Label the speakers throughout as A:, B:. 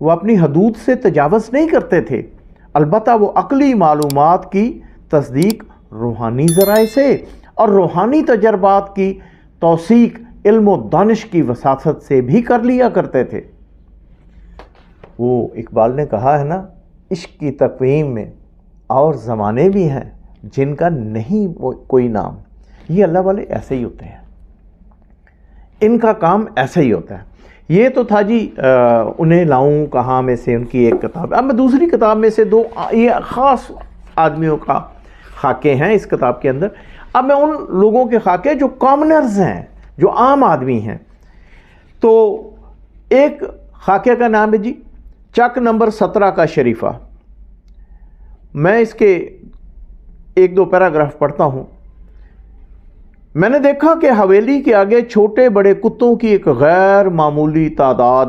A: وہ اپنی حدود سے تجاوز نہیں کرتے تھے، البتہ وہ عقلی معلومات کی تصدیق روحانی ذرائع سے اور روحانی تجربات کی توثیق علم و دانش کی وساطت سے بھی کر لیا کرتے تھے۔ وہ اقبال نے کہا ہے نا، عشق کی تقویم میں اور زمانے بھی ہیں جن کا نہیں کوئی نام۔ یہ اللہ والے ایسے ہی ہوتے ہیں، ان کا کام ایسا ہی ہوتا ہے۔ یہ تو تھا جی انہیں لاؤں کہاں میں سے ان کی ایک کتاب۔ اب میں دوسری کتاب میں سے دو یہ خاص آدمیوں کا خاکے ہیں اس کتاب کے اندر۔ اب میں ان لوگوں کے خاکے جو کامنرز ہیں، جو عام آدمی ہیں۔ تو ایک خاکے کا نام ہے جی چک نمبر 17 کا شریفہ۔ میں اس کے ایک دو پیراگراف پڑھتا ہوں۔ میں نے دیکھا کہ حویلی کے آگے چھوٹے بڑے کتوں کی ایک غیر معمولی تعداد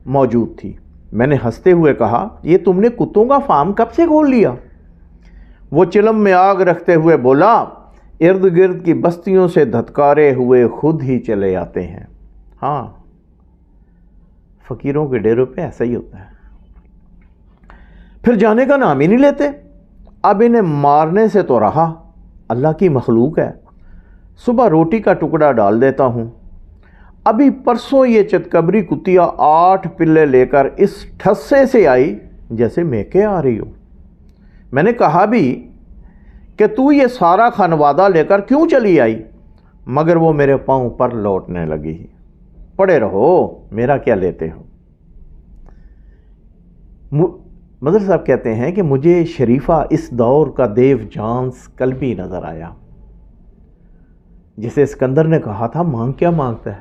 A: موجود تھی۔ میں نے ہنستے ہوئے کہا، یہ تم نے کتوں کا فارم کب سے کھول لیا؟ وہ چلم میں آگ رکھتے ہوئے بولا، ارد گرد کی بستیوں سے دھتکارے ہوئے خود ہی چلے آتے ہیں۔ ہاں، فقیروں کے ڈیروں پہ ایسا ہی ہوتا ہے، پھر جانے کا نام ہی نہیں لیتے۔ اب انہیں مارنے سے تو رہا، اللہ کی مخلوق ہے۔ صبح روٹی کا ٹکڑا ڈال دیتا ہوں۔ ابھی پرسوں یہ چتکبری کتیا 8 پلے لے کر اس ٹھسے سے آئی جیسے میکے آ رہی ہو۔ میں نے کہا بھی کہ تو یہ سارا خانوادہ لے کر کیوں چلی آئی، مگر وہ میرے پاؤں پر لوٹنے لگی، پڑے رہو، میرا کیا لیتے ہو۔ مظہر صاحب کہتے ہیں کہ مجھے شریفہ اس دور کا دیو جانس قلبی نظر آیا، جسے اسکندر نے کہا تھا مانگ کیا مانگتا ہے،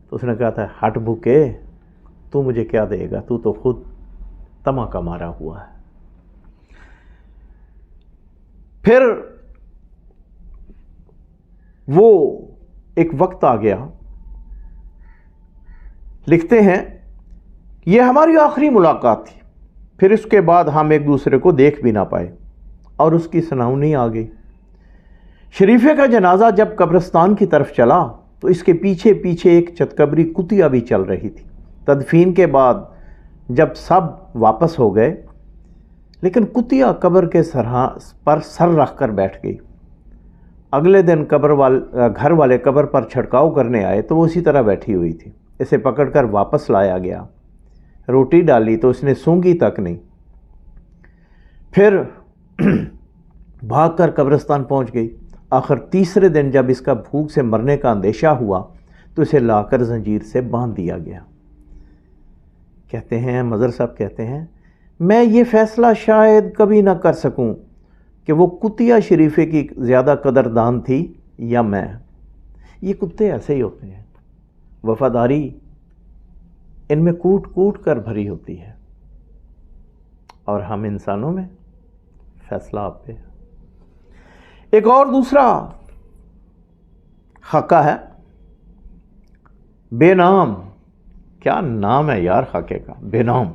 A: تو اس نے کہا تھا ہٹ بھوکے، تو مجھے کیا دے گا، تو خود طمع کا مارا ہوا ہے۔ پھر وہ ایک وقت آ گیا، لکھتے ہیں یہ ہماری آخری ملاقات تھی، پھر اس کے بعد ہم ایک دوسرے کو دیکھ بھی نہ پائے اور اس کی سناؤنی آ گئی۔ شریفے کا جنازہ جب قبرستان کی طرف چلا تو اس کے پیچھے پیچھے ایک چتکبری کتیا بھی چل رہی تھی۔ تدفین کے بعد جب سب واپس ہو گئے، لیکن کتیا قبر کے پر سر رکھ کر بیٹھ گئی۔ اگلے دن گھر والے قبر پر چھڑکاؤ کرنے آئے تو وہ اسی طرح بیٹھی ہوئی تھی۔ اسے پکڑ کر واپس لایا گیا، روٹی ڈالی تو اس نے سونگھی تک نہیں۔ پھر بھاگ کر قبرستان پہنچ گئی۔ آخر تیسرے دن جب اس کا بھوک سے مرنے کا اندیشہ ہوا تو اسے لا کر زنجیر سے باندھ دیا گیا۔ کہتے ہیں مظہر صاحب کہتے ہیں میں یہ فیصلہ شاید کبھی نہ کر سکوں کہ وہ کتیا شریفے کی زیادہ قدردان تھی یا میں۔ یہ کتے ایسے ہی ہوتے ہیں، وفاداری ان میں کوٹ کوٹ کر بھری ہوتی ہے، اور ہم انسانوں میں فیصلہ آپ پہ۔ ایک اور دوسرا خاکہ ہے بے نام۔ کیا نام ہے یار خاکے کا، بے نام۔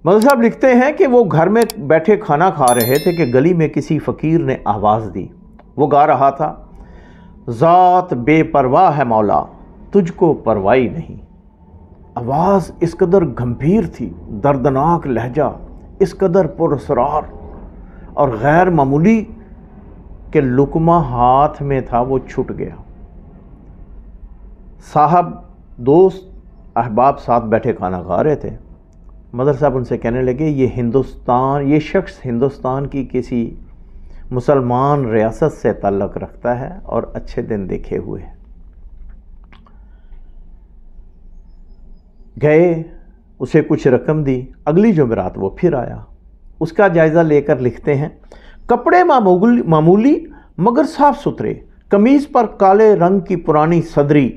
A: مظہر صاحب لکھتے ہیں کہ وہ گھر میں بیٹھے کھانا کھا رہے تھے کہ گلی میں کسی فقیر نے آواز دی۔ وہ گا رہا تھا، ذات بے پرواہ ہے مولا، تجھ کو پرواہی نہیں۔ آواز اس قدر گمبھیر تھی، دردناک لہجہ اس قدر پراسرار اور غیر معمولی کہ لقمہ ہاتھ میں تھا وہ چھٹ گیا۔ صاحب دوست احباب ساتھ بیٹھے کھانا کھا رہے تھے۔ مظہر صاحب ان سے کہنے لگے یہ شخص ہندوستان کی کسی مسلمان ریاست سے تعلق رکھتا ہے اور اچھے دن دیکھے ہوئے ہے۔ گئے، اسے کچھ رقم دی، اگلی جمعرات وہ پھر آیا۔ اس کا جائزہ لے کر لکھتے ہیں کپڑے معمولی مگر صاف ستھرے، قمیض پر کالے رنگ کی پرانی صدری،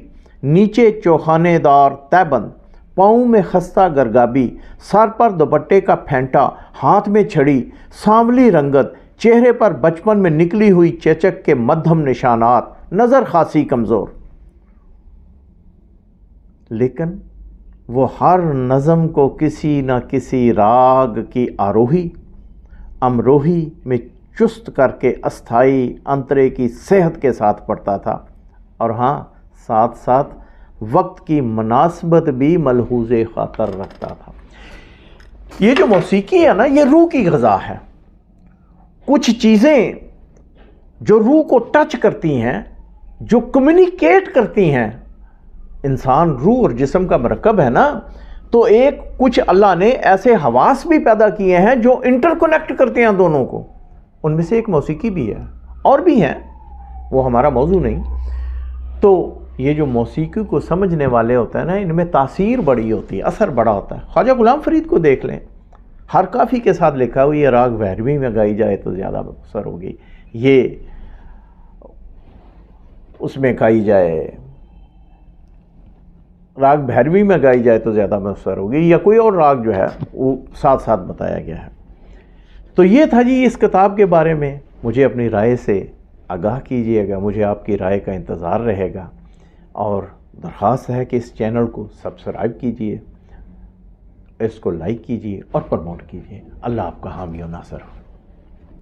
A: نیچے چوخانے دار تہبند، پاؤں میں خستہ گرگابی، سر پر دوپٹے کا پھینٹا، ہاتھ میں چھڑی، سانولی رنگت، چہرے پر بچپن میں نکلی ہوئی چیچک کے مدھم نشانات، نظر خاصی کمزور۔ لیکن وہ ہر نظم کو کسی نہ کسی راگ کی آروہی امروہی میں چست کر کے استھائی انترے کی صحت کے ساتھ پڑھتا تھا، اور ہاں ساتھ ساتھ وقت کی مناسبت بھی ملحوظ خاطر رکھتا تھا۔ یہ جو موسیقی ہے نا، یہ روح کی غذا ہے۔ کچھ چیزیں جو روح کو ٹچ کرتی ہیں، جو کمیونیکیٹ کرتی ہیں، انسان روح اور جسم کا مرکب ہے نا، تو کچھ اللہ نے ایسے حواس بھی پیدا کیے ہیں جو انٹر کنیکٹ کرتے ہیں دونوں کو، ان میں سے ایک موسیقی بھی ہے، اور بھی ہیں، وہ ہمارا موضوع نہیں۔ تو یہ جو موسیقی کو سمجھنے والے ہوتے ہیں نا، ان میں تاثیر بڑی ہوتی ہے، اثر بڑا ہوتا ہے۔ خواجہ غلام فرید کو دیکھ لیں، ہر کافی کے ساتھ لکھا ہوا یہ راگ بھیروی میں گائی جائے تو زیادہ اثر ہوگی، یہ اس میں گائی جائے، راگ بھیروی میں گائی جائے تو زیادہ مؤثر ہوگی، یا کوئی اور راگ جو ہے وہ ساتھ ساتھ بتایا گیا ہے۔ تو یہ تھا جی اس کتاب کے بارے میں۔ مجھے اپنی رائے سے آگاہ کیجیے گا، مجھے آپ کی رائے کا انتظار رہے گا، اور درخواست ہے کہ اس چینل کو سبسکرائب کیجیے، اس کو لائک کیجیے اور پروموٹ کیجیے۔ اللہ آپ کا حامی و ناصر ہو۔